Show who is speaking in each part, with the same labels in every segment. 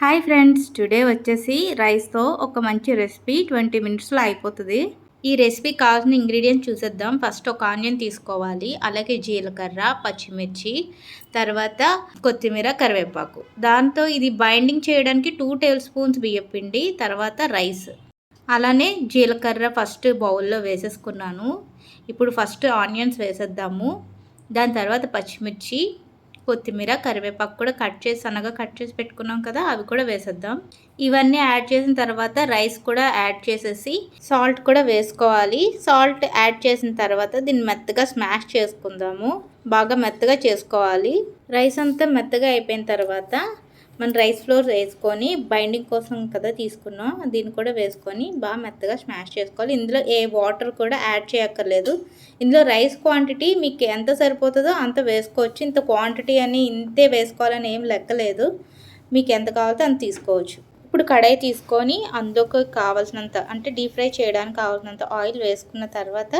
Speaker 1: Hi friends, today వచ్చేసి రైస్తో ఒక మంచి రెసిపీ 20 మినిట్స్లో అయిపోతుంది. ఈ రెసిపీకి కావాల్సిన ఇంగ్రీడియంట్స్ చూసేద్దాం. ఫస్ట్ ఒక ఆనియన్ తీసుకోవాలి, అలాగే జీలకర్ర, పచ్చిమిర్చి, తర్వాత కొత్తిమీర, కరివేపాకు. దాంతో ఇది బైండింగ్ చేయడానికి 2 టేబుల్ స్పూన్స్ బియ్యం పిండి, తర్వాత రైస్. అలానే జీలకర్ర ఫస్ట్ బౌల్లో వేసేసుకున్నాను. ఇప్పుడు ఫస్ట్ ఆనియన్స్ వేసేద్దాము. దాని తర్వాత పచ్చిమిర్చి, కొత్తిమీర, కరివేపాకు కూడా సన్నగా కట్ చేసి పెట్టుకున్నాం కదా, అవి కూడా వేసేద్దాం. ఇవన్నీ యాడ్ చేసిన తర్వాత రైస్ కూడా యాడ్ చేసేసి సాల్ట్ కూడా వేసుకోవాలి. సాల్ట్ యాడ్ చేసిన తర్వాత దీన్ని మెత్తగా స్మాష్ చేసుకుందాము. బాగా మెత్తగా చేసుకోవాలి. రైస్ అంతా మెత్తగా అయిపోయిన తర్వాత మనం రైస్ ఫ్లోర్ వేసుకొని బైండింగ్ కోసం కదా తీసుకున్నాం, దీన్ని కూడా వేసుకొని బాగా మెత్తగా స్మాష్ చేసుకోవాలి. ఇందులో ఏ వాటర్ కూడా యాడ్ చేయక్కర్లేదు. ఇందులో రైస్ క్వాంటిటీ మీకు ఎంత సరిపోతుందో అంత వేసుకోవచ్చు. ఇంత క్వాంటిటీ అని ఇంతే వేసుకోవాలని ఏం లెక్కలేదు. మీకు ఎంత కావాలో అంత తీసుకోవచ్చు. ఇప్పుడు కడాయి తీసుకొని అందులోకి కావాల్సినంత, అంటే డీప్ ఫ్రై చేయడానికి కావాల్సినంత ఆయిల్ వేసుకున్న తర్వాత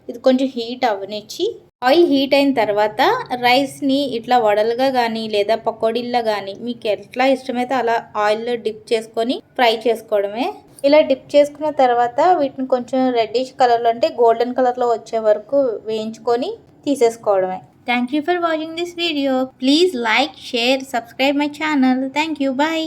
Speaker 1: ఇది కొంచెం హీట్ అవ్వనిచ్చి, ఆయిల్ హీట్ అయిన తర్వాత రైస్ని ఇట్లా వడలుగా కానీ లేదా పకోడీల్లో కానీ మీకు ఎట్లా ఇష్టమైతే అలా ఆయిల్లో డిప్ చేసుకొని ఫ్రై చేసుకోవడమే. ఇలా డిప్ చేసుకున్న తర్వాత వీటిని కొంచెం రెడ్డిష్ కలర్లో, అంటే గోల్డెన్ కలర్లో వచ్చే వరకు వేయించుకొని తీసేసుకోవడమే. Thank you for watching this video. Please like, share, subscribe my channel. Thank you. Bye.